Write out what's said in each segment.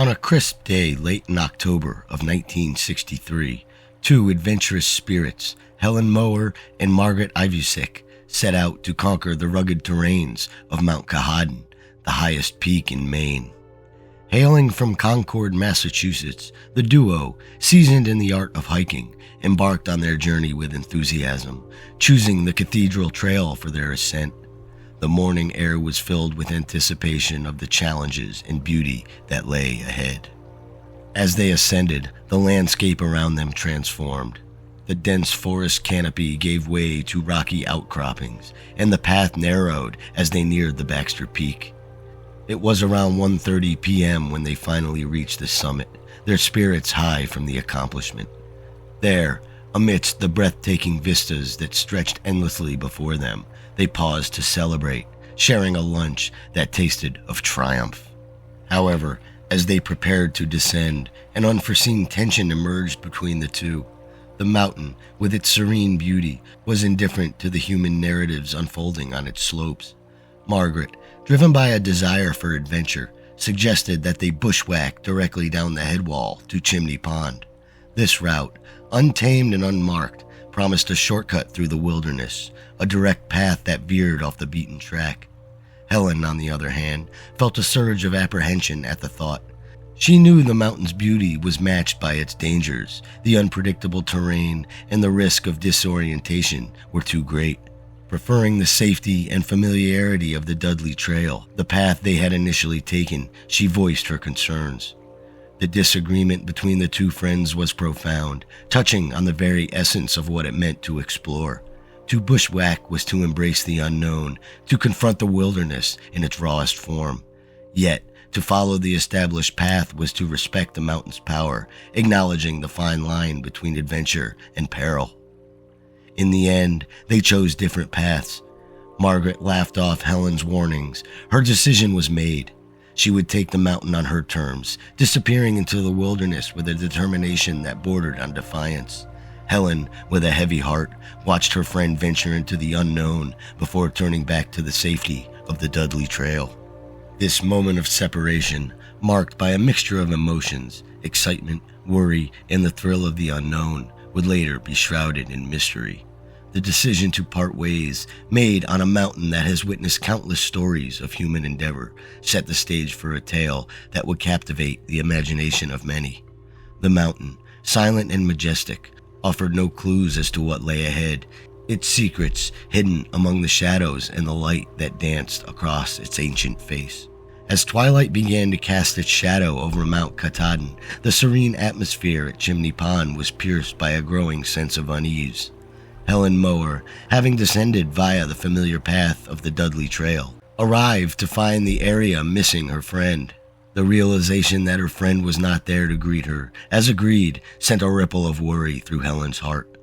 On a crisp day late in October of 1963, two adventurous spirits, Helen Mower and Margaret Ivusik, set out to conquer the rugged terrains of Mount Katahdin, the highest peak in Maine. Hailing from Concord, Massachusetts, the duo, seasoned in the art of hiking, embarked on their journey with enthusiasm, choosing the Cathedral Trail for their ascent. The morning air was filled with anticipation of the challenges and beauty that lay ahead. As they ascended, the landscape around them transformed. The dense forest canopy gave way to rocky outcroppings, and the path narrowed as they neared the Baxter Peak. It was around 1:30 p.m. when they finally reached the summit, their spirits high from the accomplishment. There, amidst the breathtaking vistas that stretched endlessly before them, they paused to celebrate, sharing a lunch that tasted of triumph. However, as they prepared to descend, an unforeseen tension emerged between the two. The mountain, with its serene beauty, was indifferent to the human narratives unfolding on its slopes. Margaret, driven by a desire for adventure, suggested that they bushwhack directly down the headwall to Chimney Pond. This route, untamed and unmarked, promised a shortcut through the wilderness, a direct path that veered off the beaten track. Helen, on the other hand, felt a surge of apprehension at the thought. She knew the mountain's beauty was matched by its dangers. The unpredictable terrain and the risk of disorientation were too great. Preferring the safety and familiarity of the Dudley Trail, the path they had initially taken, she voiced her concerns. The disagreement between the two friends was profound, touching on the very essence of what it meant to explore. To bushwhack was to embrace the unknown, to confront the wilderness in its rawest form. Yet, to follow the established path was to respect the mountain's power, acknowledging the fine line between adventure and peril. In the end, they chose different paths. Margaret laughed off Helen's warnings. Her decision was made. She would take the mountain on her terms, disappearing into the wilderness with a determination that bordered on defiance. Helen, with a heavy heart, watched her friend venture into the unknown before turning back to the safety of the Dudley Trail. This moment of separation, marked by a mixture of emotions, excitement, worry, and the thrill of the unknown, would later be shrouded in mystery. The decision to part ways, made on a mountain that has witnessed countless stories of human endeavor, set the stage for a tale that would captivate the imagination of many. The mountain, silent and majestic, offered no clues as to what lay ahead, its secrets hidden among the shadows and the light that danced across its ancient face. As twilight began to cast its shadow over Mount Katahdin, the serene atmosphere at Chimney Pond was pierced by a growing sense of unease. Helen Mower, having descended via the familiar path of the Dudley Trail, arrived to find the area missing her friend. The realization that her friend was not there to greet her, as agreed, sent a ripple of worry through Helen's heart.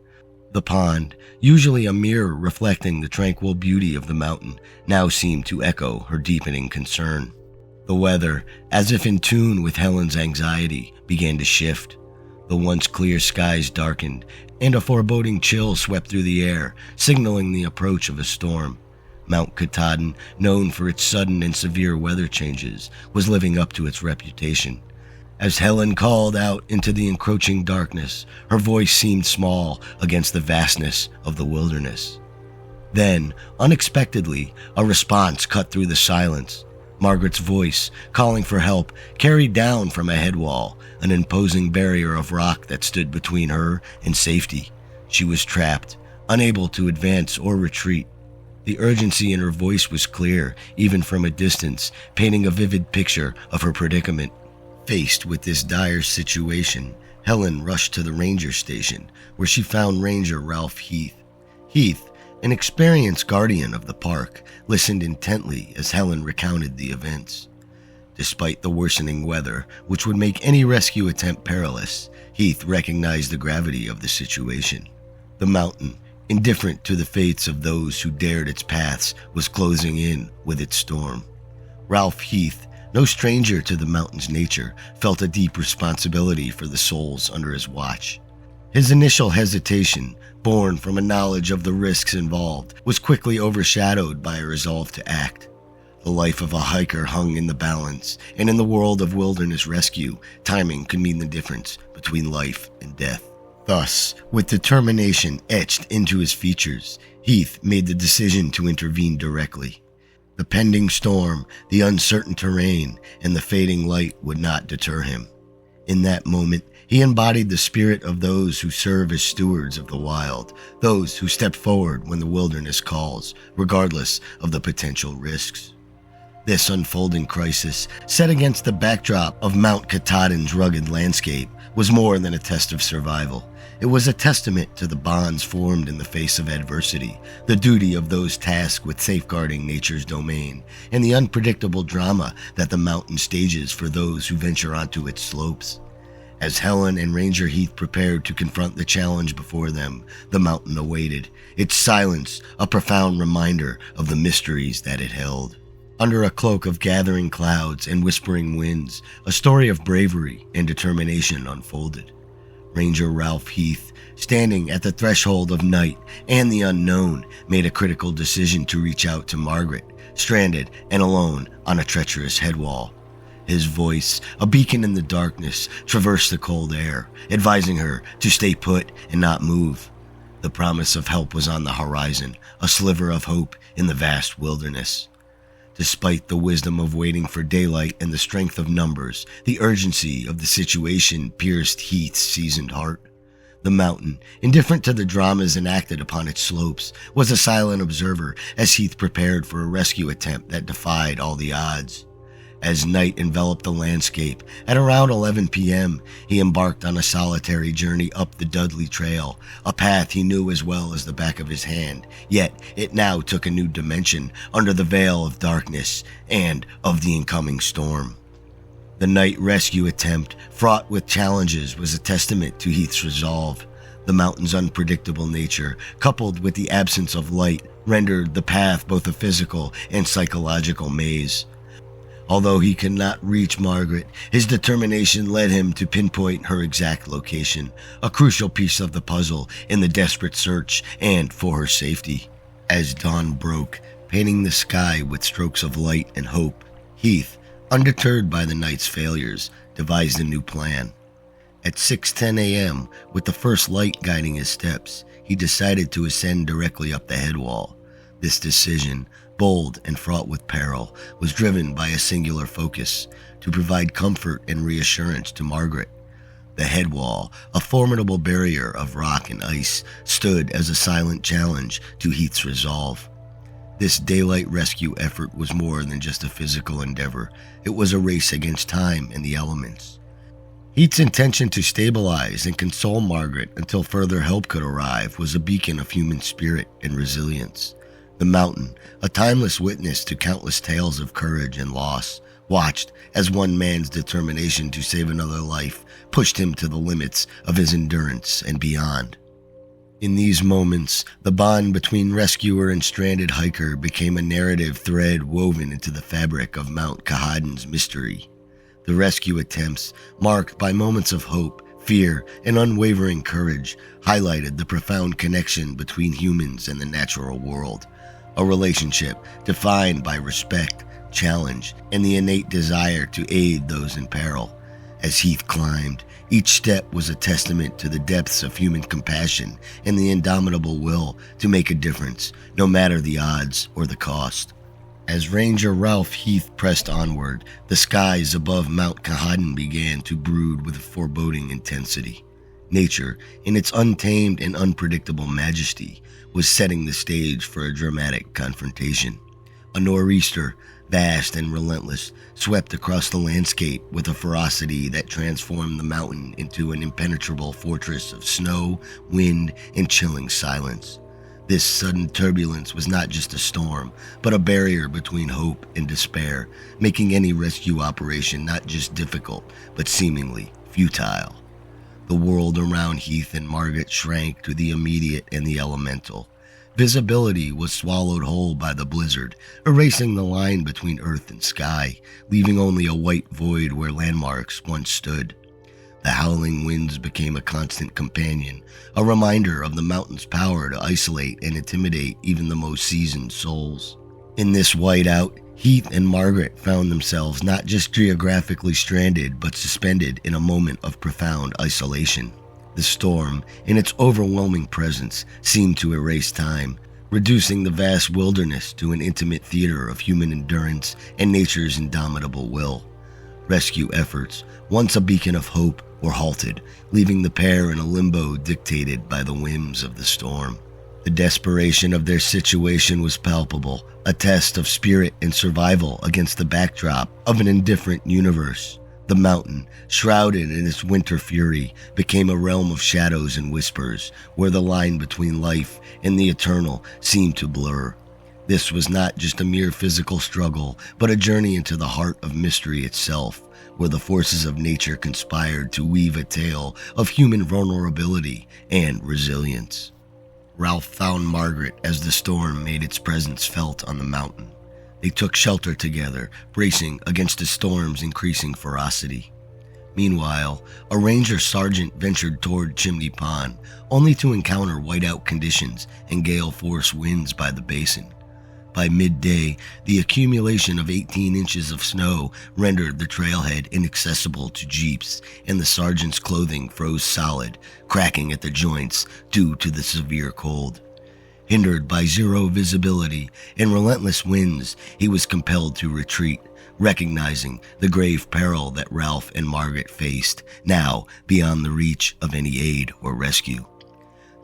The pond, usually a mirror reflecting the tranquil beauty of the mountain, now seemed to echo her deepening concern. The weather, as if in tune with Helen's anxiety, began to shift. The once clear skies darkened, and a foreboding chill swept through the air, signaling the approach of a storm. Mount Katahdin, known for its sudden and severe weather changes, was living up to its reputation. As Helen called out into the encroaching darkness, her voice seemed small against the vastness of the wilderness. Then, unexpectedly, a response cut through the silence. Margaret's voice, calling for help, carried down from a headwall, an imposing barrier of rock that stood between her and safety. She was trapped, unable to advance or retreat. The urgency in her voice was clear, even from a distance, painting a vivid picture of her predicament. Faced with this dire situation, Helen rushed to the ranger station, where she found Ranger Ralph Heath. Heath, an experienced guardian of the park, listened intently as Helen recounted the events. Despite the worsening weather, which would make any rescue attempt perilous, Heath recognized the gravity of the situation. The mountain, indifferent to the fates of those who dared its paths, was closing in with its storm. Ralph Heath, no stranger to the mountain's nature, felt a deep responsibility for the souls under his watch. His initial hesitation, born from a knowledge of the risks involved, was quickly overshadowed by a resolve to act. The life of a hiker hung in the balance, and in the world of wilderness rescue, timing could mean the difference between life and death. Thus, with determination etched into his features, Heath made the decision to intervene directly. The pending storm, the uncertain terrain, and the fading light would not deter him. In that moment, he embodied the spirit of those who serve as stewards of the wild, those who step forward when the wilderness calls, regardless of the potential risks. This unfolding crisis, set against the backdrop of Mount Katahdin's rugged landscape, was more than a test of survival. It was a testament to the bonds formed in the face of adversity, the duty of those tasked with safeguarding nature's domain, and the unpredictable drama that the mountain stages for those who venture onto its slopes. As Helen and Ranger Heath prepared to confront the challenge before them, the mountain awaited, its silence a profound reminder of the mysteries that it held. Under a cloak of gathering clouds and whispering winds, a story of bravery and determination unfolded. Ranger Ralph Heath, standing at the threshold of night and the unknown, made a critical decision to reach out to Margaret, stranded and alone on a treacherous headwall. His voice, a beacon in the darkness, traversed the cold air, advising her to stay put and not move. The promise of help was on the horizon, a sliver of hope in the vast wilderness. Despite the wisdom of waiting for daylight and the strength of numbers, the urgency of the situation pierced Heath's seasoned heart. The mountain, indifferent to the dramas enacted upon its slopes, was a silent observer as Heath prepared for a rescue attempt that defied all the odds. As night enveloped the landscape, at around 11 p.m., he embarked on a solitary journey up the Dudley Trail, a path he knew as well as the back of his hand, yet it now took a new dimension under the veil of darkness and of the incoming storm. The night rescue attempt, fraught with challenges, was a testament to Heath's resolve. The mountain's unpredictable nature, coupled with the absence of light, rendered the path both a physical and psychological maze. Although he could not reach Margaret, his determination led him to pinpoint her exact location, a crucial piece of the puzzle in the desperate search and for her safety. As dawn broke, painting the sky with strokes of light and hope, Heath, undeterred by the night's failures, devised a new plan. At 6:10 a.m., with the first light guiding his steps, he decided to ascend directly up the headwall. This decision, bold and fraught with peril, was driven by a singular focus: to provide comfort and reassurance to Margaret. The headwall, a formidable barrier of rock and ice, stood as a silent challenge to Heath's resolve. This daylight rescue effort was more than just a physical endeavor. It was a race against time and the elements. Heath's intention to stabilize and console Margaret until further help could arrive was a beacon of human spirit and resilience. The mountain, a timeless witness to countless tales of courage and loss, watched as one man's determination to save another life pushed him to the limits of his endurance and beyond. In these moments, the bond between rescuer and stranded hiker became a narrative thread woven into the fabric of Mount Katahdin's mystery. The rescue attempts, marked by moments of hope, fear, and unwavering courage, highlighted the profound connection between humans and the natural world. A relationship defined by respect, challenge, and the innate desire to aid those in peril. As Heath climbed, each step was a testament to the depths of human compassion and the indomitable will to make a difference, no matter the odds or the cost. As Ranger Ralph Heath pressed onward, the skies above Mount Katahdin began to brood with foreboding intensity. Nature, in its untamed and unpredictable majesty, was setting the stage for a dramatic confrontation. A nor'easter, vast and relentless, swept across the landscape with a ferocity that transformed the mountain into an impenetrable fortress of snow, wind, and chilling silence. This sudden turbulence was not just a storm, but a barrier between hope and despair, making any rescue operation not just difficult, but seemingly futile. The world around Heath and Margaret shrank to the immediate and the elemental. Visibility was swallowed whole by the blizzard, erasing the line between earth and sky, leaving only a white void where landmarks once stood. The howling winds became a constant companion, a reminder of the mountain's power to isolate and intimidate even the most seasoned souls. In this whiteout, Heath and Margaret found themselves not just geographically stranded, but suspended in a moment of profound isolation. The storm, in its overwhelming presence, seemed to erase time, reducing the vast wilderness to an intimate theater of human endurance and nature's indomitable will. Rescue efforts, once a beacon of hope, were halted, leaving the pair in a limbo dictated by the whims of the storm. The desperation of their situation was palpable, a test of spirit and survival against the backdrop of an indifferent universe. The mountain, shrouded in its winter fury, became a realm of shadows and whispers, where the line between life and the eternal seemed to blur. This was not just a mere physical struggle, but a journey into the heart of mystery itself, where the forces of nature conspired to weave a tale of human vulnerability and resilience. Ralph found Margaret as the storm made its presence felt on the mountain. They took shelter together, bracing against the storm's increasing ferocity. Meanwhile, a ranger sergeant ventured toward Chimney Pond, only to encounter whiteout conditions and gale-force winds by the basin. By midday, the accumulation of 18 inches of snow rendered the trailhead inaccessible to jeeps, and the sergeant's clothing froze solid, cracking at the joints due to the severe cold. Hindered by zero visibility and relentless winds, he was compelled to retreat, recognizing the grave peril that Ralph and Margaret faced, now beyond the reach of any aid or rescue.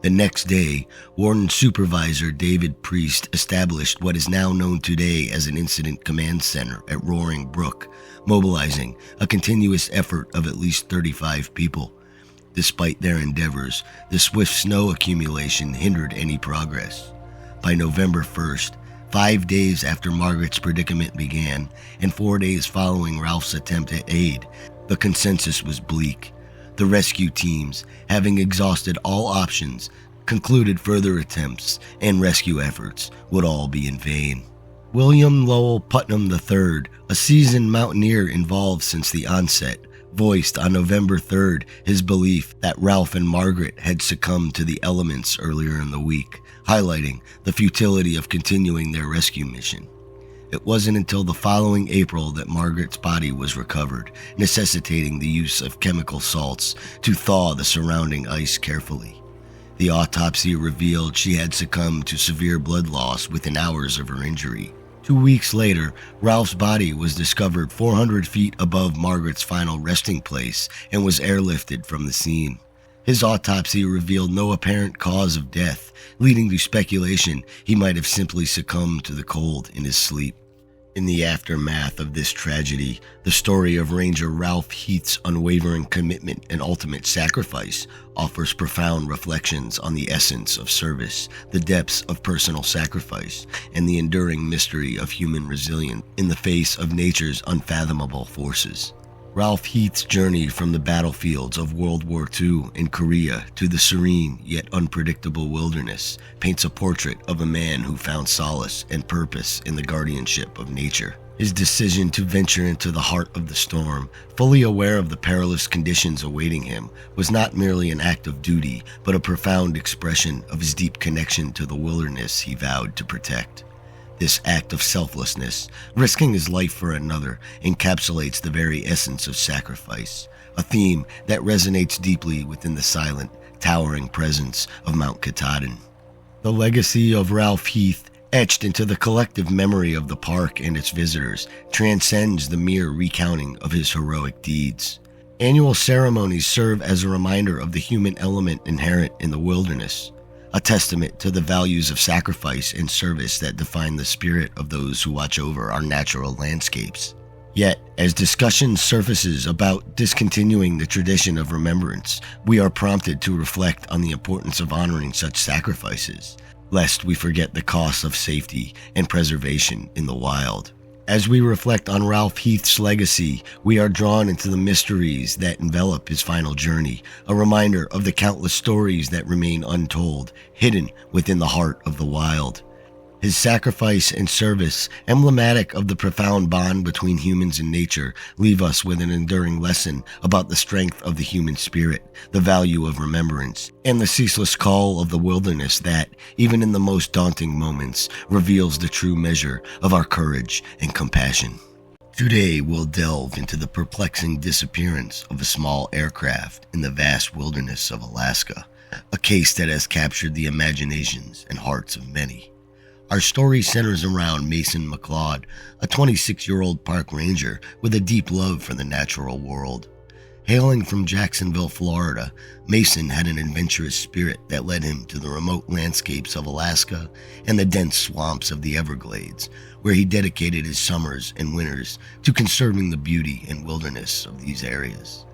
The next day, Warden Supervisor David Priest established what is now known today as an Incident Command Center at Roaring Brook, mobilizing a continuous effort of at least 35 people. Despite their endeavors, the swift snow accumulation hindered any progress. By November 1st, 5 days after Margaret's predicament began, and 4 days following Ralph's attempt at aid, the consensus was bleak. The rescue teams, having exhausted all options, concluded further attempts and rescue efforts would all be in vain. William Lowell Putnam III, a seasoned mountaineer involved since the onset, voiced on November 3rd his belief that Ralph and Margaret had succumbed to the elements earlier in the week, highlighting the futility of continuing their rescue mission. It wasn't until the following April that Margaret's body was recovered, necessitating the use of chemical salts to thaw the surrounding ice carefully. The autopsy revealed she had succumbed to severe blood loss within hours of her injury. 2 weeks later, Ralph's body was discovered 400 feet above Margaret's final resting place and was airlifted from the scene. His autopsy revealed no apparent cause of death, leading to speculation he might have simply succumbed to the cold in his sleep. In the aftermath of this tragedy, the story of Ranger Ralph Heath's unwavering commitment and ultimate sacrifice offers profound reflections on the essence of service, the depths of personal sacrifice, and the enduring mystery of human resilience in the face of nature's unfathomable forces. Ralph Heath's journey from the battlefields of World War II in Korea to the serene yet unpredictable wilderness paints a portrait of a man who found solace and purpose in the guardianship of nature. His decision to venture into the heart of the storm, fully aware of the perilous conditions awaiting him, was not merely an act of duty, but a profound expression of his deep connection to the wilderness he vowed to protect. This act of selflessness, risking his life for another, encapsulates the very essence of sacrifice, a theme that resonates deeply within the silent, towering presence of Mount Katahdin. The legacy of Ralph Heath, etched into the collective memory of the park and its visitors, transcends the mere recounting of his heroic deeds. Annual ceremonies serve as a reminder of the human element inherent in the wilderness, a testament to the values of sacrifice and service that define the spirit of those who watch over our natural landscapes. Yet, as discussion surfaces about discontinuing the tradition of remembrance, we are prompted to reflect on the importance of honoring such sacrifices, lest we forget the costs of safety and preservation in the wild. As we reflect on Ralph Heath's legacy, we are drawn into the mysteries that envelop his final journey, a reminder of the countless stories that remain untold, hidden within the heart of the wild. His sacrifice and service, emblematic of the profound bond between humans and nature, leave us with an enduring lesson about the strength of the human spirit, the value of remembrance, and the ceaseless call of the wilderness that, even in the most daunting moments, reveals the true measure of our courage and compassion. Today, we'll delve into the perplexing disappearance of a small aircraft in the vast wilderness of Alaska, a case that has captured the imaginations and hearts of many. Our story centers around Mason McLeod, a 26-year-old park ranger with a deep love for the natural world. Hailing from Jacksonville, Florida, Mason had an adventurous spirit that led him to the remote landscapes of Alaska and the dense swamps of the Everglades, where he dedicated his summers and winters to conserving the beauty and wilderness of these areas.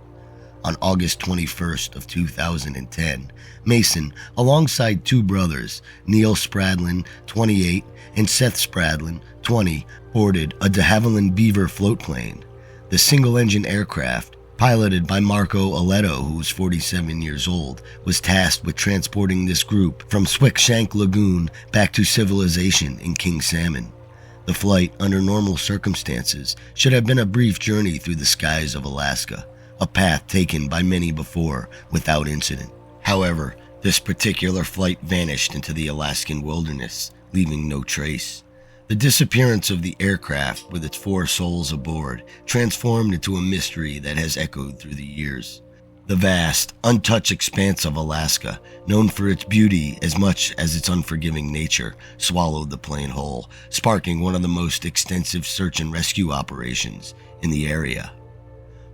On August 21st of 2010, Mason, alongside two brothers, Neil Spradlin, 28, and Seth Spradlin, 20, boarded a de Havilland Beaver floatplane. The single-engine aircraft, piloted by Marco Aleto, who was 47 years old, was tasked with transporting this group from Swickshank Lagoon back to civilization in King Salmon. The flight, under normal circumstances, should have been a brief journey through the skies of Alaska, a path taken by many before without incident. However, this particular flight vanished into the Alaskan wilderness, leaving no trace. The disappearance of the aircraft, with its 4 souls aboard, transformed into a mystery that has echoed through the years. The vast, untouched expanse of Alaska, known for its beauty as much as its unforgiving nature, swallowed the plane whole, sparking one of the most extensive search and rescue operations in the area.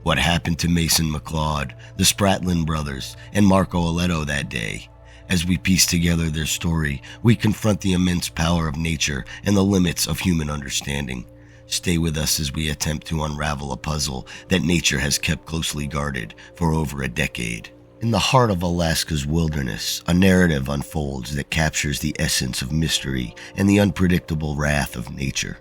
What happened to Mason McLeod, the Spratlin brothers, and Marco Aleto that day? As we piece together their story, we confront the immense power of nature and the limits of human understanding. Stay with us as we attempt to unravel a puzzle that nature has kept closely guarded for over a decade. In the heart of Alaska's wilderness, a narrative unfolds that captures the essence of mystery and the unpredictable wrath of nature.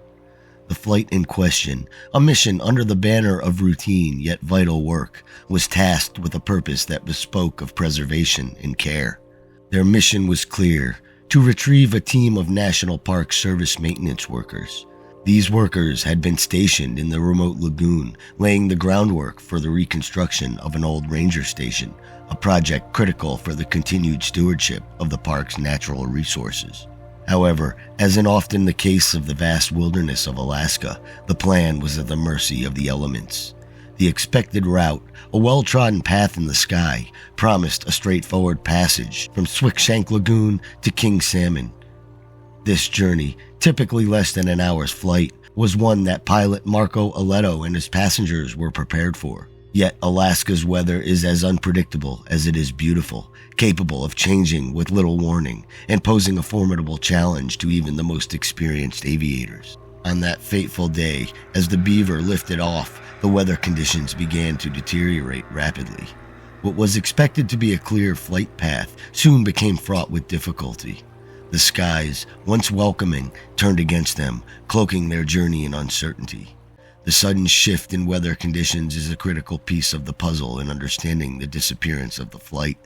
The flight in question, a mission under the banner of routine yet vital work, was tasked with a purpose that bespoke of preservation and care. Their mission was clear: to retrieve a team of National Park Service maintenance workers. These workers had been stationed in the remote lagoon, laying the groundwork for the reconstruction of an old ranger station, a project critical for the continued stewardship of the park's natural resources. However, as in often the case of the vast wilderness of Alaska, the plan was at the mercy of the elements. The expected route, a well-trodden path in the sky, promised a straightforward passage from Swickshank Lagoon to King Salmon. This journey, typically less than an hour's flight, was one that pilot Marco Aleto and his passengers were prepared for. Yet Alaska's weather is as unpredictable as it is beautiful, capable of changing with little warning and posing a formidable challenge to even the most experienced aviators. On that fateful day, as the Beaver lifted off, the weather conditions began to deteriorate rapidly. What was expected to be a clear flight path soon became fraught with difficulty. The skies, once welcoming, turned against them, cloaking their journey in uncertainty. The sudden shift in weather conditions is a critical piece of the puzzle in understanding the disappearance of the flight.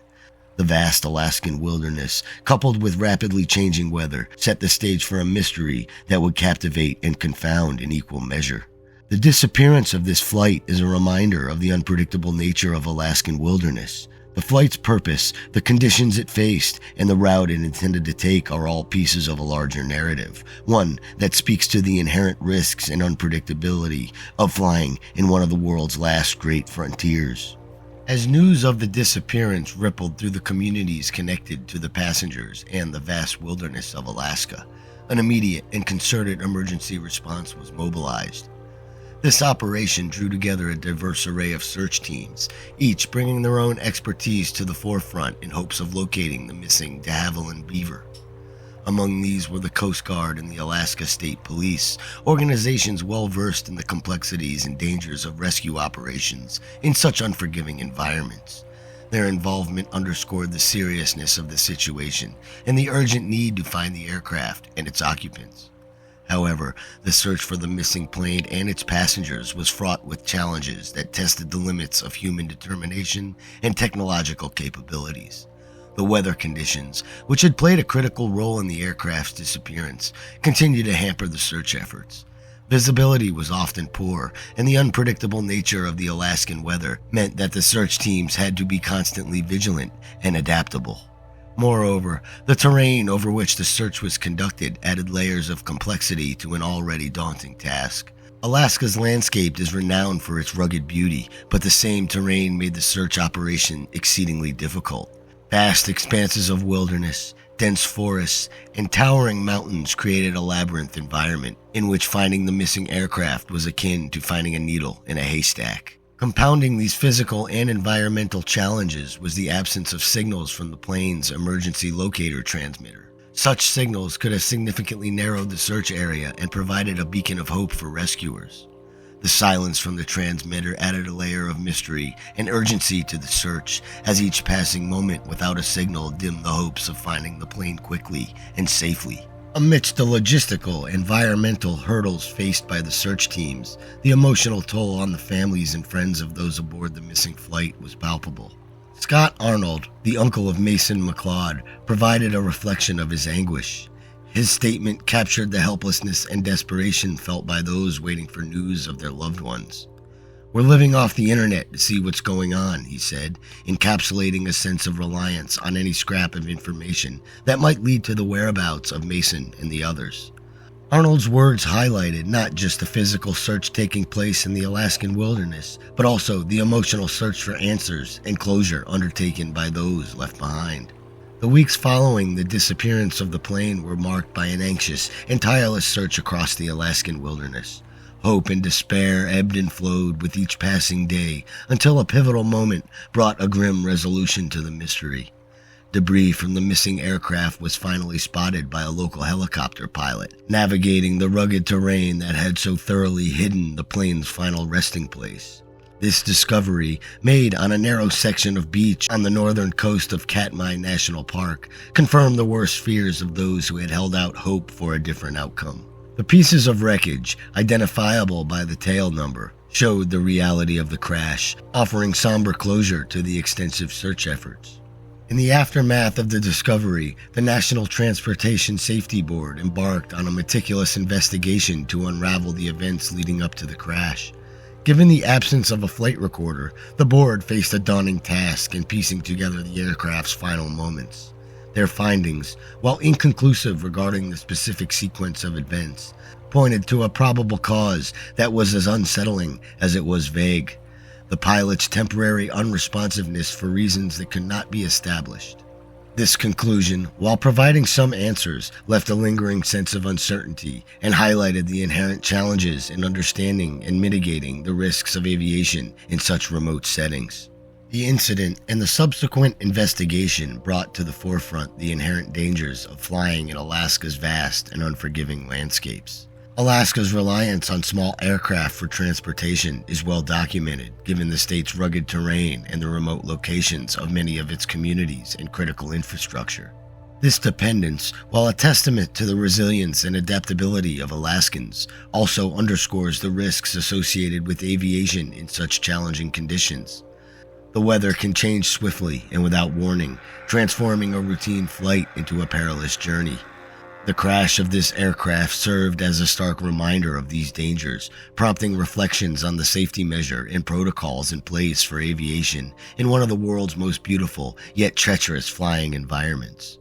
The vast Alaskan wilderness, coupled with rapidly changing weather, set the stage for a mystery that would captivate and confound in equal measure. The disappearance of this flight is a reminder of the unpredictable nature of Alaskan wilderness. The flight's purpose, the conditions it faced, and the route it intended to take are all pieces of a larger narrative, one that speaks to the inherent risks and unpredictability of flying in one of the world's last great frontiers. As news of the disappearance rippled through the communities connected to the passengers and the vast wilderness of Alaska, an immediate and concerted emergency response was mobilized. This operation drew together a diverse array of search teams, each bringing their own expertise to the forefront in hopes of locating the missing de Havilland Beaver. Among these were the Coast Guard and the Alaska State Police, organizations well-versed in the complexities and dangers of rescue operations in such unforgiving environments. Their involvement underscored the seriousness of the situation and the urgent need to find the aircraft and its occupants. However, the search for the missing plane and its passengers was fraught with challenges that tested the limits of human determination and technological capabilities. The weather conditions, which had played a critical role in the aircraft's disappearance, continued to hamper the search efforts. Visibility was often poor, and the unpredictable nature of the Alaskan weather meant that the search teams had to be constantly vigilant and adaptable. Moreover, the terrain over which the search was conducted added layers of complexity to an already daunting task. Alaska's landscape is renowned for its rugged beauty, but the same terrain made the search operation exceedingly difficult. Vast expanses of wilderness, dense forests, and towering mountains created a labyrinth environment in which finding the missing aircraft was akin to finding a needle in a haystack. Compounding these physical and environmental challenges was the absence of signals from the plane's emergency locator transmitter. Such signals could have significantly narrowed the search area and provided a beacon of hope for rescuers. The silence from the transmitter added a layer of mystery and urgency to the search, as each passing moment without a signal dimmed the hopes of finding the plane quickly and safely. Amidst the logistical and environmental hurdles faced by the search teams, the emotional toll on the families and friends of those aboard the missing flight was palpable. Scott Arnold, the uncle of Mason McLeod, provided a reflection of his anguish. His statement captured the helplessness and desperation felt by those waiting for news of their loved ones. "We're living off the internet to see what's going on," he said, encapsulating a sense of reliance on any scrap of information that might lead to the whereabouts of Mason and the others. Arnold's words highlighted not just the physical search taking place in the Alaskan wilderness, but also the emotional search for answers and closure undertaken by those left behind. The weeks following the disappearance of the plane were marked by an anxious and tireless search across the Alaskan wilderness. Hope and despair ebbed and flowed with each passing day until a pivotal moment brought a grim resolution to the mystery. Debris from the missing aircraft was finally spotted by a local helicopter pilot, navigating the rugged terrain that had so thoroughly hidden the plane's final resting place. This discovery, made on a narrow section of beach on the northern coast of Katmai National Park, confirmed the worst fears of those who had held out hope for a different outcome. The pieces of wreckage, identifiable by the tail number, showed the reality of the crash, offering somber closure to the extensive search efforts. In the aftermath of the discovery, the National Transportation Safety Board embarked on a meticulous investigation to unravel the events leading up to the crash. Given the absence of a flight recorder, the board faced a daunting task in piecing together the aircraft's final moments. Their findings, while inconclusive regarding the specific sequence of events, pointed to a probable cause that was as unsettling as it was vague: the pilot's temporary unresponsiveness for reasons that could not be established. This conclusion, while providing some answers, left a lingering sense of uncertainty and highlighted the inherent challenges in understanding and mitigating the risks of aviation in such remote settings. The incident and the subsequent investigation brought to the forefront the inherent dangers of flying in Alaska's vast and unforgiving landscapes. Alaska's reliance on small aircraft for transportation is well documented, given the state's rugged terrain and the remote locations of many of its communities and critical infrastructure. This dependence, while a testament to the resilience and adaptability of Alaskans, also underscores the risks associated with aviation in such challenging conditions. The weather can change swiftly and without warning, transforming a routine flight into a perilous journey. The crash of this aircraft served as a stark reminder of these dangers, prompting reflections on the safety measure and protocols in place for aviation in one of the world's most beautiful yet treacherous flying environments.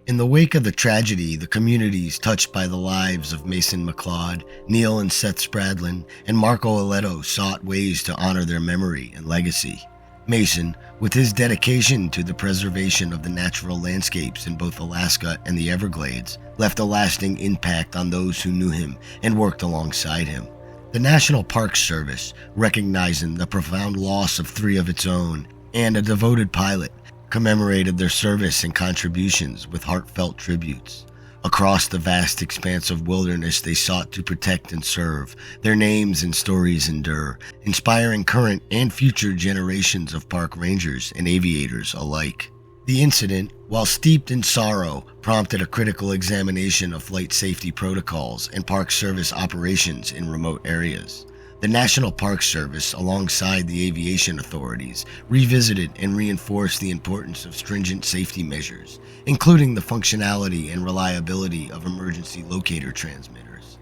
In the wake of the tragedy, the communities touched by the lives of Mason McLeod, Neil and Seth Spradlin, and Marco Aletto sought ways to honor their memory and legacy. Mason, with his dedication to the preservation of the natural landscapes in both Alaska and the Everglades, left a lasting impact on those who knew him and worked alongside him. The National Park Service, recognizing the profound loss of 3 of its own and a devoted pilot, commemorated their service and contributions with heartfelt tributes. Across the vast expanse of wilderness they sought to protect and serve, their names and stories endure, inspiring current and future generations of park rangers and aviators alike. The incident, while steeped in sorrow, prompted a critical examination of flight safety protocols and Park Service operations in remote areas. The National Park Service, alongside the aviation authorities, revisited and reinforced the importance of stringent safety measures, including the functionality and reliability of emergency locator transmitters.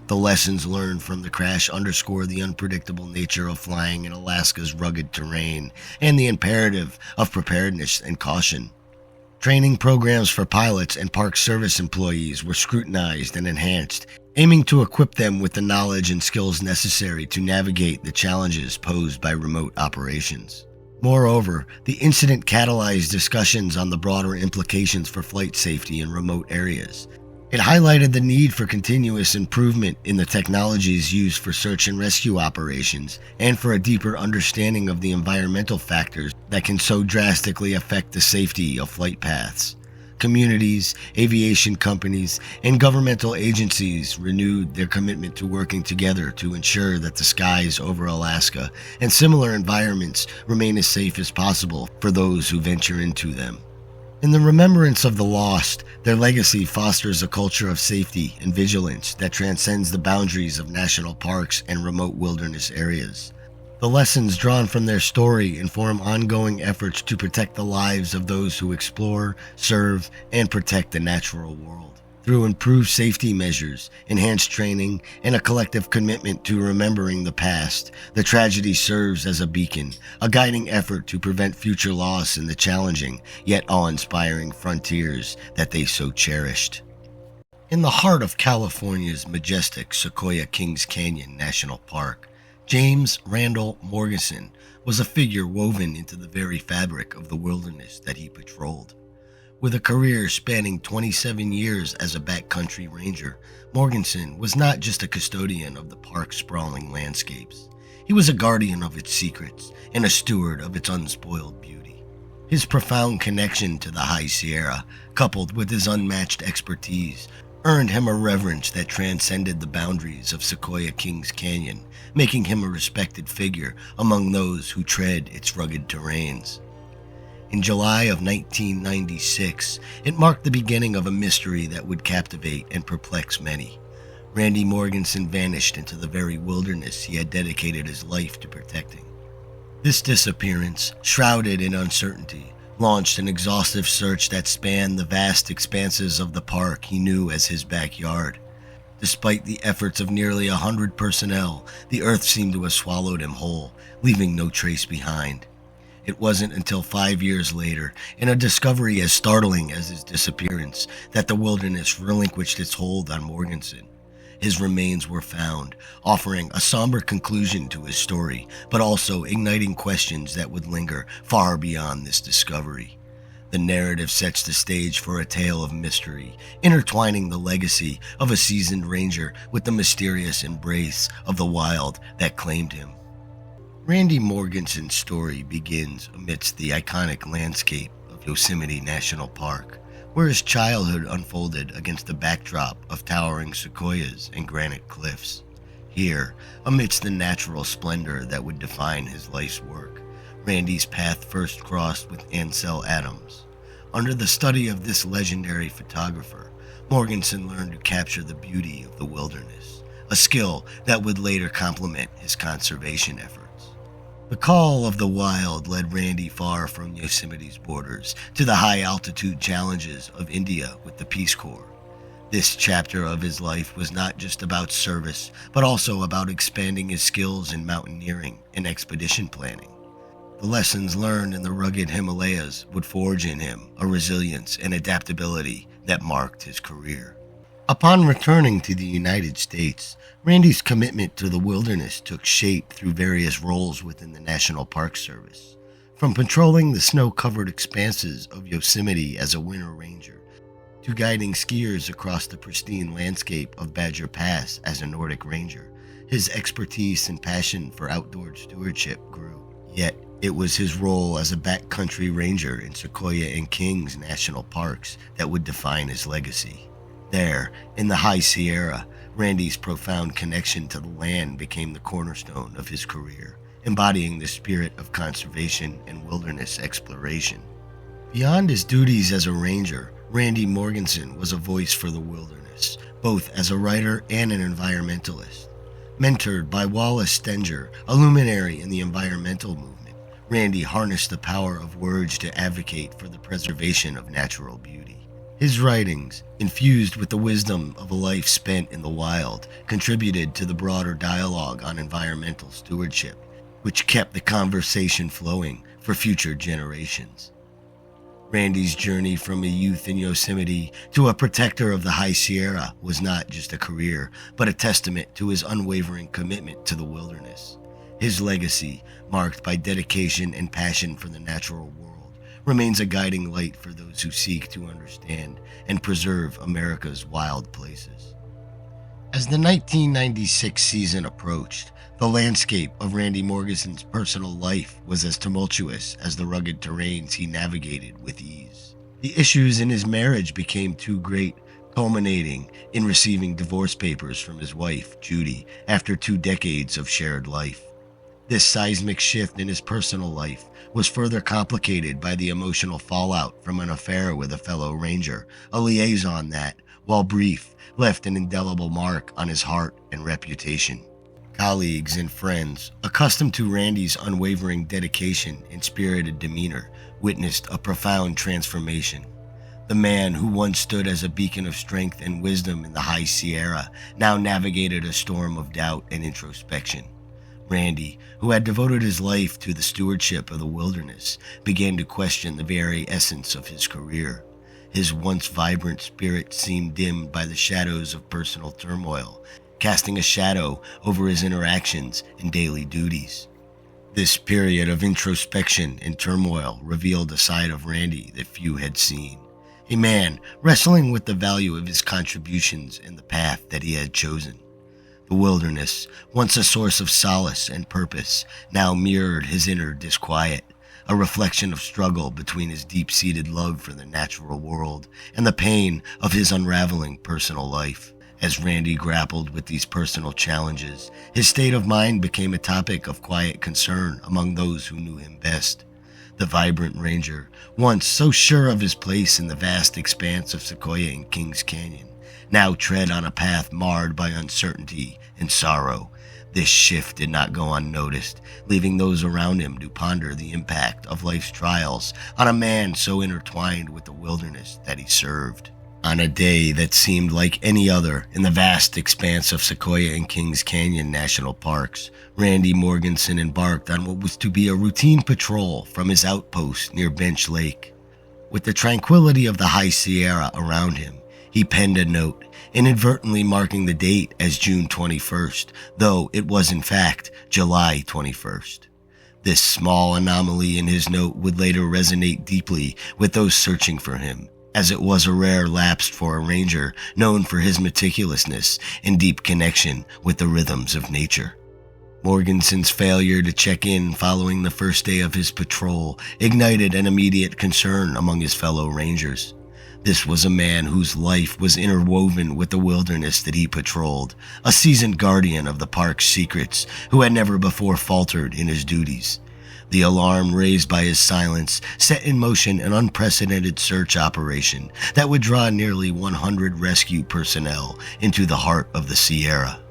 The lessons learned from the crash underscore the unpredictable nature of flying in Alaska's rugged terrain and the imperative of preparedness and caution. Training programs for pilots and Park Service employees were scrutinized and enhanced, aiming to equip them with the knowledge and skills necessary to navigate the challenges posed by remote operations. Moreover, the incident catalyzed discussions on the broader implications for flight safety in remote areas. It highlighted the need for continuous improvement in the technologies used for search and rescue operations and for a deeper understanding of the environmental factors that can so drastically affect the safety of flight paths. Communities, aviation companies, and governmental agencies renewed their commitment to working together to ensure that the skies over Alaska and similar environments remain as safe as possible for those who venture into them. In the remembrance of the lost, their legacy fosters a culture of safety and vigilance that transcends the boundaries of national parks and remote wilderness areas. The lessons drawn from their story inform ongoing efforts to protect the lives of those who explore, serve, and protect the natural world. Through improved safety measures, enhanced training, and a collective commitment to remembering the past, the tragedy serves as a beacon, a guiding effort to prevent future loss in the challenging, yet awe-inspiring frontiers that they so cherished. In the heart of California's majestic Sequoia Kings Canyon National Park, James Randall Morgenson was a figure woven into the very fabric of the wilderness that he patrolled. With a career spanning 27 years as a backcountry ranger, Morgenson was not just a custodian of the park's sprawling landscapes. He was a guardian of its secrets and a steward of its unspoiled beauty. His profound connection to the High Sierra, coupled with his unmatched expertise, earned him a reverence that transcended the boundaries of Sequoia Kings Canyon, making him a respected figure among those who tread its rugged terrains. In July of 1996, it marked the beginning of a mystery that would captivate and perplex many. Randy Morgenson vanished into the very wilderness he had dedicated his life to protecting. This disappearance, shrouded in uncertainty, launched an exhaustive search that spanned the vast expanses of the park he knew as his backyard. Despite the efforts of nearly 100 personnel, the earth seemed to have swallowed him whole, leaving no trace behind. It wasn't until 5 years later, in a discovery as startling as his disappearance, that the wilderness relinquished its hold on Morgenson. His remains were found, offering a somber conclusion to his story, but also igniting questions that would linger far beyond this discovery. The narrative sets the stage for a tale of mystery, intertwining the legacy of a seasoned ranger with the mysterious embrace of the wild that claimed him. Randy Morgenson's story begins amidst the iconic landscape of Yosemite National Park, where his childhood unfolded against the backdrop of towering sequoias and granite cliffs. Here, amidst the natural splendor that would define his life's work, Randy's path first crossed with Ansel Adams. Under the study of this legendary photographer, Morgenson learned to capture the beauty of the wilderness, a skill that would later complement his conservation efforts. The call of the wild led Randy far from Yosemite's borders to the high-altitude challenges of India with the Peace Corps. This chapter of his life was not just about service, but also about expanding his skills in mountaineering and expedition planning. The lessons learned in the rugged Himalayas would forge in him a resilience and adaptability that marked his career. Upon returning to the United States, Randy's commitment to the wilderness took shape through various roles within the National Park Service. From patrolling the snow-covered expanses of Yosemite as a winter ranger, to guiding skiers across the pristine landscape of Badger Pass as a Nordic ranger, his expertise and passion for outdoor stewardship grew. Yet, it was his role as a backcountry ranger in Sequoia and Kings National Parks that would define his legacy. There, in the High Sierra, Randy's profound connection to the land became the cornerstone of his career, embodying the spirit of conservation and wilderness exploration. Beyond his duties as a ranger, Randy Morgenson was a voice for the wilderness, both as a writer and an environmentalist. Mentored by Wallace Stenger, a luminary in the environmental movement, Randy harnessed the power of words to advocate for the preservation of natural beauty. His writings, infused with the wisdom of a life spent in the wild, contributed to the broader dialogue on environmental stewardship, which kept the conversation flowing for future generations. Randy's journey from a youth in Yosemite to a protector of the High Sierra was not just a career, but a testament to his unwavering commitment to the wilderness. His legacy, marked by dedication and passion for the natural world, remains a guiding light for those who seek to understand and preserve America's wild places. As the 1996 season approached, the landscape of Randy Morgenson's personal life was as tumultuous as the rugged terrains he navigated with ease. The issues in his marriage became too great, culminating in receiving divorce papers from his wife, Judy, after 2 decades of shared life. This seismic shift in his personal life was further complicated by the emotional fallout from an affair with a fellow ranger, a liaison that, while brief, left an indelible mark on his heart and reputation. Colleagues and friends, accustomed to Randy's unwavering dedication and spirited demeanor, witnessed a profound transformation. The man who once stood as a beacon of strength and wisdom in the High Sierra now navigated a storm of doubt and introspection. Randy, who had devoted his life to the stewardship of the wilderness, began to question the very essence of his career. His once vibrant spirit seemed dimmed by the shadows of personal turmoil, casting a shadow over his interactions and daily duties. This period of introspection and turmoil revealed a side of Randy that few had seen. A man wrestling with the value of his contributions and the path that he had chosen. The wilderness, once a source of solace and purpose, now mirrored his inner disquiet, a reflection of struggle between his deep-seated love for the natural world and the pain of his unraveling personal life. As Randy grappled with these personal challenges, his state of mind became a topic of quiet concern among those who knew him best. The vibrant ranger, once so sure of his place in the vast expanse of Sequoia and Kings Canyon, now tread on a path marred by uncertainty and sorrow. This shift did not go unnoticed, leaving those around him to ponder the impact of life's trials on a man so intertwined with the wilderness that he served. On a day that seemed like any other in the vast expanse of Sequoia and Kings Canyon National Parks, Randy Morgenson embarked on what was to be a routine patrol from his outpost near Bench Lake. With the tranquility of the High Sierra around him, he penned a note, inadvertently marking the date as June 21st, though it was in fact July 21st. This small anomaly in his note would later resonate deeply with those searching for him, as it was a rare lapse for a ranger known for his meticulousness and deep connection with the rhythms of nature. Morgenson's failure to check in following the first day of his patrol ignited an immediate concern among his fellow rangers. This was a man whose life was interwoven with the wilderness that he patrolled, a seasoned guardian of the park's secrets who had never before faltered in his duties. The alarm raised by his silence set in motion an unprecedented search operation that would draw nearly 100 rescue personnel into the heart of the Sierra.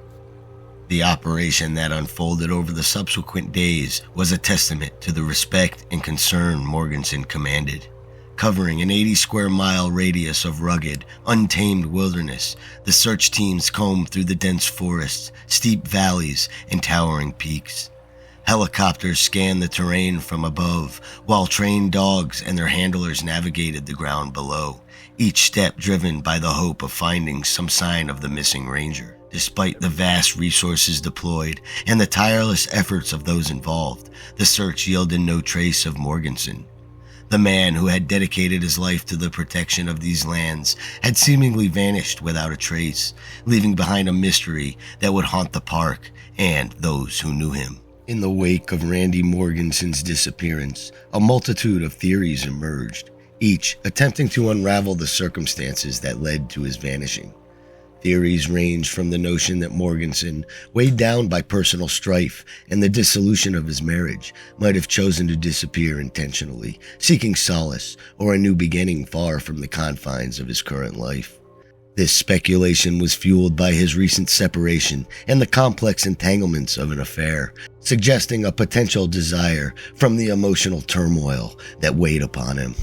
The operation that unfolded over the subsequent days was a testament to the respect and concern Morgenson commanded. Covering an 80-square-mile radius of rugged, untamed wilderness, the search teams combed through the dense forests, steep valleys, and towering peaks. Helicopters scanned the terrain from above, while trained dogs and their handlers navigated the ground below, each step driven by the hope of finding some sign of the missing ranger. Despite the vast resources deployed and the tireless efforts of those involved, the search yielded no trace of Morgenson. The man who had dedicated his life to the protection of these lands had seemingly vanished without a trace, leaving behind a mystery that would haunt the park and those who knew him. In the wake of Randy Morgenson's disappearance, a multitude of theories emerged, each attempting to unravel the circumstances that led to his vanishing. Theories ranged from the notion that Morgenson, weighed down by personal strife and the dissolution of his marriage, might have chosen to disappear intentionally, seeking solace or a new beginning far from the confines of his current life. This speculation was fueled by his recent separation and the complex entanglements of an affair, suggesting a potential desire from the emotional turmoil that weighed upon him.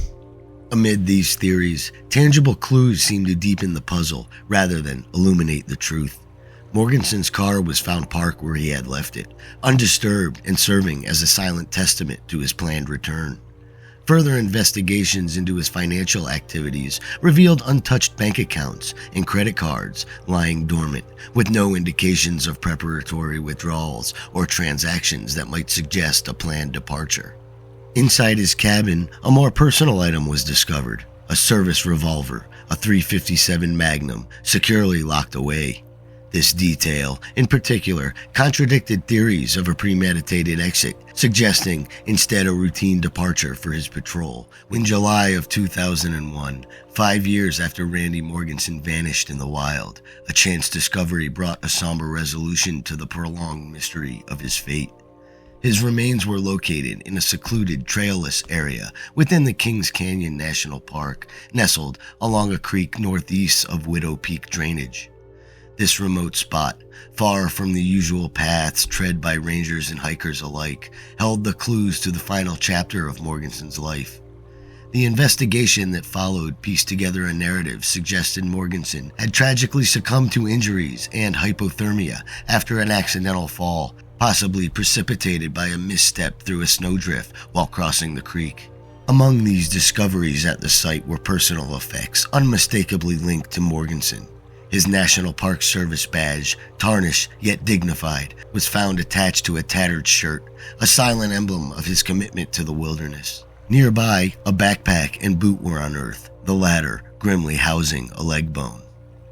Amid these theories, tangible clues seemed to deepen the puzzle rather than illuminate the truth. Morgenson's car was found parked where he had left it, undisturbed and serving as a silent testament to his planned return. Further investigations into his financial activities revealed untouched bank accounts and credit cards lying dormant, with no indications of preparatory withdrawals or transactions that might suggest a planned departure. Inside his cabin, a more personal item was discovered, a service revolver, a .357 Magnum, securely locked away. This detail, in particular, contradicted theories of a premeditated exit, suggesting instead a routine departure for his patrol. In July of 2001, 5 years after Randy Morgenson vanished in the wild, a chance discovery brought a somber resolution to the prolonged mystery of his fate. His remains were located in a secluded, trailless area within the Kings Canyon National Park, nestled along a creek northeast of Widow Peak drainage. This remote spot, far from the usual paths tread by rangers and hikers alike, held the clues to the final chapter of Morgenson's life. The investigation that followed pieced together a narrative suggesting Morgenson had tragically succumbed to injuries and hypothermia after an accidental fall, possibly precipitated by a misstep through a snowdrift while crossing the creek. Among these discoveries at the site were personal effects unmistakably linked to Morgenson. His National Park Service badge, tarnished yet dignified, was found attached to a tattered shirt, a silent emblem of his commitment to the wilderness. Nearby, a backpack and boot were unearthed, the latter grimly housing a leg bone.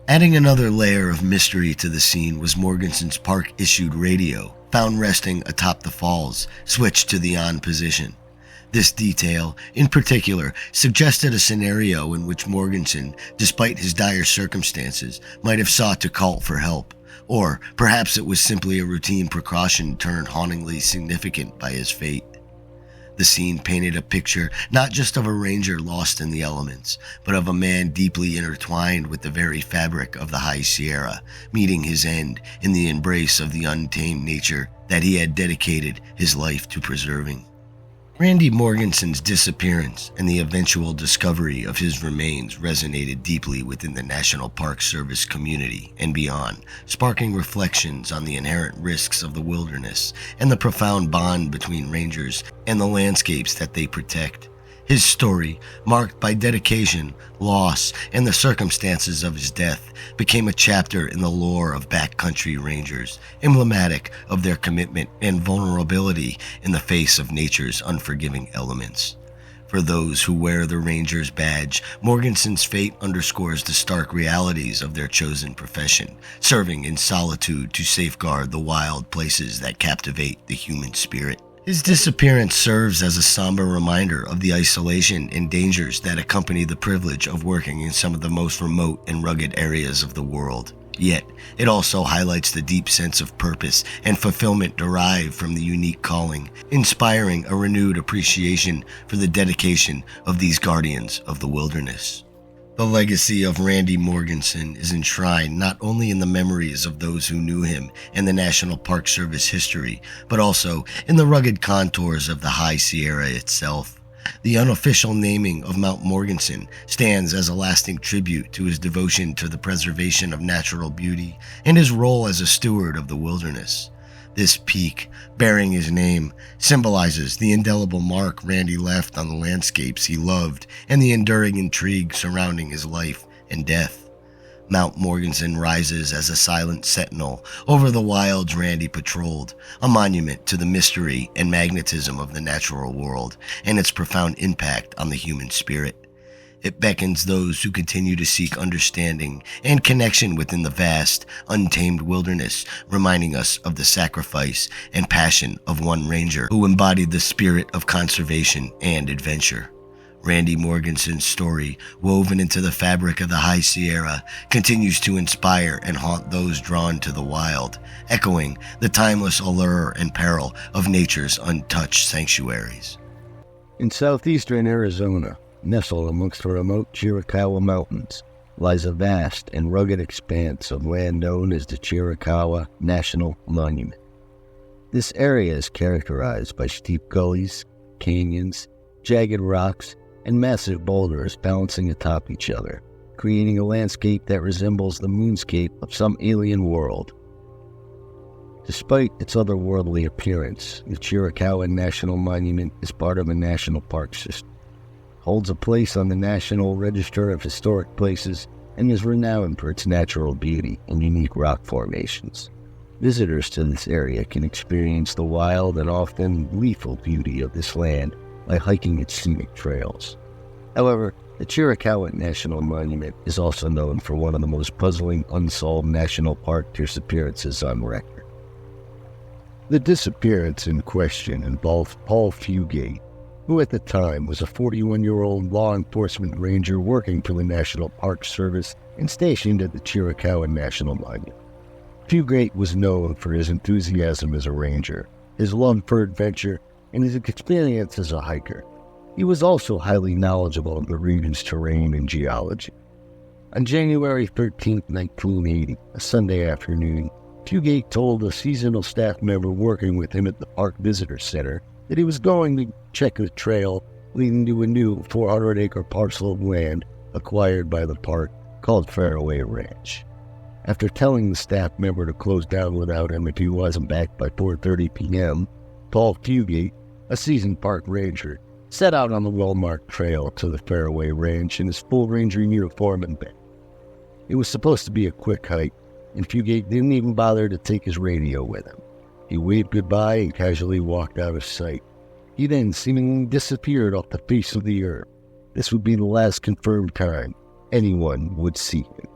Adding another layer of mystery to the scene was Morgenson's park-issued radio, found resting atop the falls, switched to the on position. This detail, in particular, suggested a scenario in which Morgenson, despite his dire circumstances, might have sought to call for help, or perhaps it was simply a routine precaution turned hauntingly significant by his fate. The scene painted a picture not just of a ranger lost in the elements, but of a man deeply intertwined with the very fabric of the High Sierra, meeting his end in the embrace of the untamed nature that he had dedicated his life to preserving. Randy Morgenson's disappearance and the eventual discovery of his remains resonated deeply within the National Park Service community and beyond, sparking reflections on the inherent risks of the wilderness and the profound bond between rangers and the landscapes that they protect. His story, marked by dedication, loss, and the circumstances of his death, became a chapter in the lore of backcountry rangers, emblematic of their commitment and vulnerability in the face of nature's unforgiving elements. For those who wear the ranger's badge, Morgenson's fate underscores the stark realities of their chosen profession, serving in solitude to safeguard the wild places that captivate the human spirit. His disappearance serves as a somber reminder of the isolation and dangers that accompany the privilege of working in some of the most remote and rugged areas of the world. Yet, it also highlights the deep sense of purpose and fulfillment derived from the unique calling, inspiring a renewed appreciation for the dedication of these guardians of the wilderness. The legacy of Randy Morgenson is enshrined not only in the memories of those who knew him and the National Park Service history, but also in the rugged contours of the High Sierra itself. The unofficial naming of Mount Morgenson stands as a lasting tribute to his devotion to the preservation of natural beauty and his role as a steward of the wilderness. This peak, bearing his name, symbolizes the indelible mark Randy left on the landscapes he loved and the enduring intrigue surrounding his life and death. Mount Morgenson rises as a silent sentinel over the wilds Randy patrolled, a monument to the mystery and magnetism of the natural world and its profound impact on the human spirit. It beckons those who continue to seek understanding and connection within the vast, untamed wilderness, reminding us of the sacrifice and passion of one ranger who embodied the spirit of conservation and adventure. Randy Morgenson's story, woven into the fabric of the High Sierra, continues to inspire and haunt those drawn to the wild, echoing the timeless allure and peril of nature's untouched sanctuaries. In southeastern Arizona, nestled amongst the remote Chiricahua Mountains, lies a vast and rugged expanse of land known as the Chiricahua National Monument. This area is characterized by steep gullies, canyons, jagged rocks, and massive boulders balancing atop each other, creating a landscape that resembles the moonscape of some alien world. Despite its otherworldly appearance, the Chiricahua National Monument is part of a national park system, holds a place on the National Register of Historic Places, and is renowned for its natural beauty and unique rock formations. Visitors to this area can experience the wild and often lethal beauty of this land by hiking its scenic trails. However, the Chiricahua National Monument is also known for one of the most puzzling unsolved national park disappearances on record. The disappearance in question involved Paul Fugate, who at the time was a 41-year-old law enforcement ranger working for the National Park Service and stationed at the Chiricahua National Monument. Fugate was known for his enthusiasm as a ranger, his love for adventure, and his experience as a hiker. He was also highly knowledgeable of the region's terrain and geology. On January 13, 1980, a Sunday afternoon, Fugate told a seasonal staff member working with him at the Park Visitor Center that he was going to check the trail leading to a new 400-acre parcel of land acquired by the park called Fairway Ranch. After telling the staff member to close down without him if he wasn't back by 4:30 p.m., Paul Fugate, a seasoned park ranger, set out on the well-marked trail to the Fairway Ranch in his full ranger uniform and bag. It was supposed to be a quick hike, and Fugate didn't even bother to take his radio with him. He waved goodbye and casually walked out of sight. He then seemingly disappeared off the face of the earth. This would be the last confirmed time anyone would see him.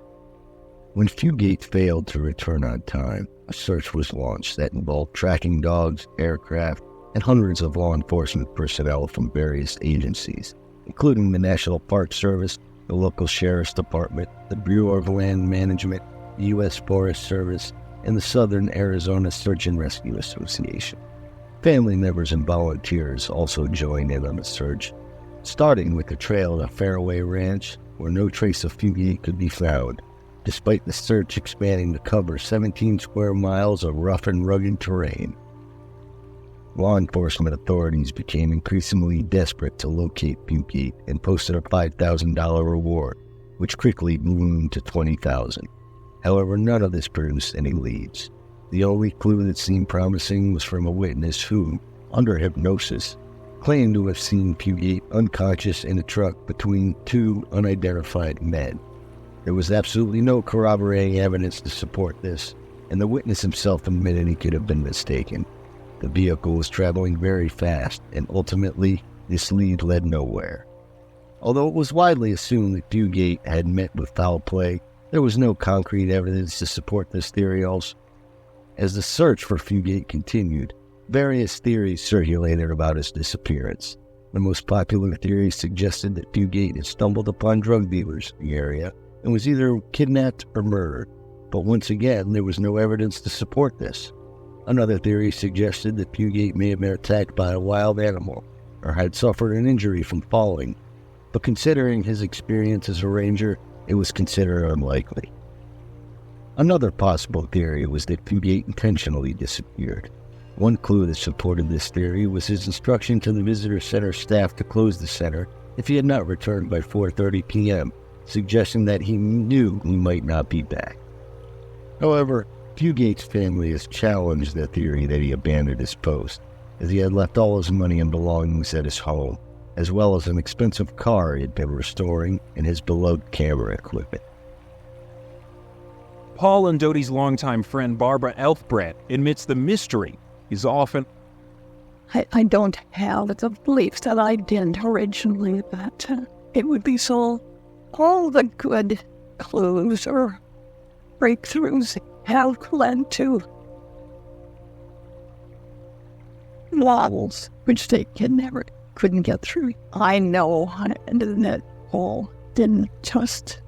When Fugate failed to return on time, a search was launched that involved tracking dogs, aircraft, and hundreds of law enforcement personnel from various agencies, including the National Park Service, the local sheriff's department, the Bureau of Land Management, the U.S. Forest Service, and the Southern Arizona Search and Rescue Association. Family members and volunteers also joined in on the search, starting with the trail to Fairway Ranch, where no trace of Fugate could be found, despite the search expanding to cover 17 square miles of rough and rugged terrain. Law enforcement authorities became increasingly desperate to locate Fugate and posted a $5,000 reward, which quickly ballooned to $20,000. However, none of this produced any leads. The only clue that seemed promising was from a witness who, under hypnosis, claimed to have seen Fugate unconscious in a truck between two unidentified men. There was absolutely no corroborating evidence to support this, and the witness himself admitted he could have been mistaken. The vehicle was traveling very fast, and ultimately, this lead led nowhere. Although it was widely assumed that Fugate had met with foul play, there was no concrete evidence to support this theory also. As the search for Fugate continued, various theories circulated about his disappearance. The most popular theory suggested that Fugate had stumbled upon drug dealers in the area and was either kidnapped or murdered, but once again, there was no evidence to support this. Another theory suggested that Fugate may have been attacked by a wild animal or had suffered an injury from falling, but considering his experience as a ranger, it was considered unlikely. Another possible theory was that Fugate intentionally disappeared. One clue that supported this theory was his instruction to the visitor center staff to close the center if he had not returned by 4:30 p.m., suggesting that he knew he might not be back. However, Fugate's family has challenged the theory that he abandoned his post, as he had left all his money and belongings at his home, as well as an expensive car he had been restoring and his beloved camera equipment. Paul and Dodie's longtime friend Barbara Elfbrand admits the mystery is often... I don't have the belief that I did originally, that it would be so. All the good clues or breakthroughs have led to walls which they couldn't get through. I know that Paul didn't just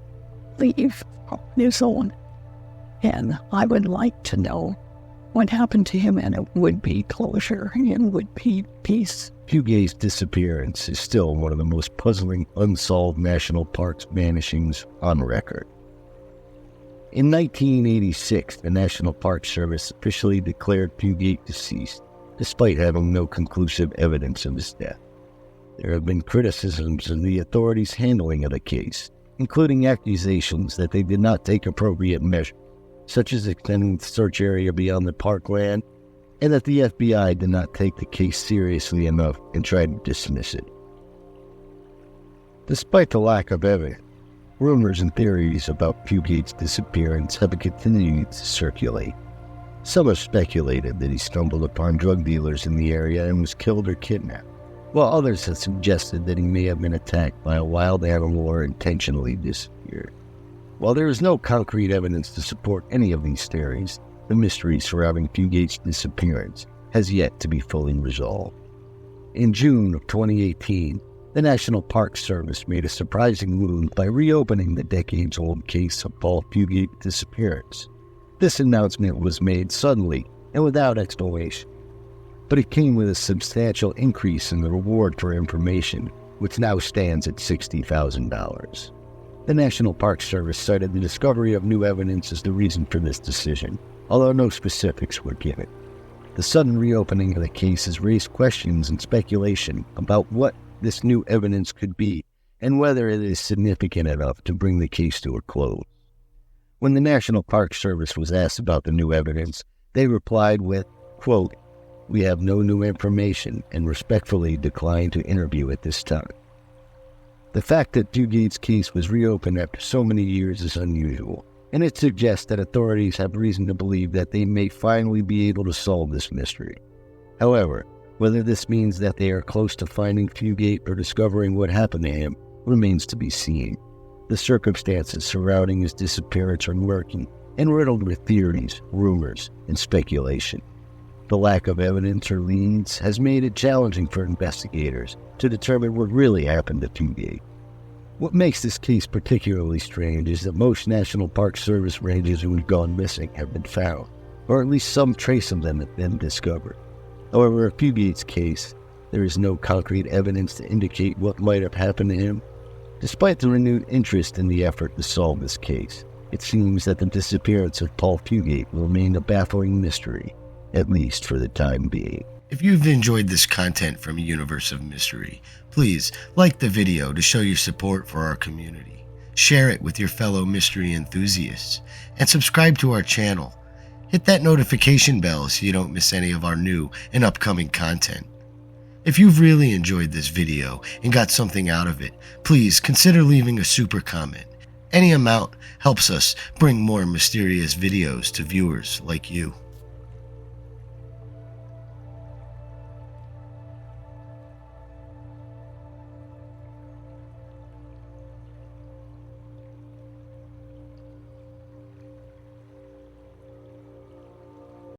leave on his own, and I would like to know what happened to him, and it would be closure and would be peace. Fugate's disappearance is still one of the most puzzling unsolved national parks vanishings on record. In 1986, the National Park Service officially declared Fugate deceased, despite having no conclusive evidence of his death. There have been criticisms of the authorities' handling of the case, including accusations that they did not take appropriate measures, such as extending the search area beyond the parkland, and that the FBI did not take the case seriously enough and tried to dismiss it. Despite the lack of evidence, rumors and theories about Fugate's disappearance have continued to circulate. Some have speculated that he stumbled upon drug dealers in the area and was killed or kidnapped, while others have suggested that he may have been attacked by a wild animal or intentionally disappeared. While there is no concrete evidence to support any of these theories, the mystery surrounding Fugate's disappearance has yet to be fully resolved. In June of 2018, the National Park Service made a surprising move by reopening the decades-old case of Paul Fugate's disappearance. This announcement was made suddenly and without explanation, but it came with a substantial increase in the reward for information, which now stands at $60,000. The National Park Service cited the discovery of new evidence as the reason for this decision, although no specifics were given. The sudden reopening of the case has raised questions and speculation about what this new evidence could be and whether it is significant enough to bring the case to a close. When the National Park Service was asked about the new evidence, they replied with, quote, "We have no new information and respectfully decline to interview at this time." The fact that Fugate's case was reopened after so many years is unusual, and it suggests that authorities have reason to believe that they may finally be able to solve this mystery. However, whether this means that they are close to finding Fugate or discovering what happened to him remains to be seen. The circumstances surrounding his disappearance are murky and riddled with theories, rumors, and speculation. The lack of evidence or leads has made it challenging for investigators to determine what really happened to Fugate. What makes this case particularly strange is that most National Park Service rangers who have gone missing have been found, or at least some trace of them have been discovered. However, in Fugate's case, there is no concrete evidence to indicate what might have happened to him. Despite the renewed interest in the effort to solve this case, it seems that the disappearance of Paul Fugate will remain a baffling mystery, at least for the time being. If you've enjoyed this content from a universe of mystery, please like the video to show your support for our community, share it with your fellow mystery enthusiasts, and subscribe to our channel. Hit that notification bell so you don't miss any of our new and upcoming content. If you've really enjoyed this video and got something out of it, please consider leaving a super comment. Any amount helps us bring more mysterious videos to viewers like you.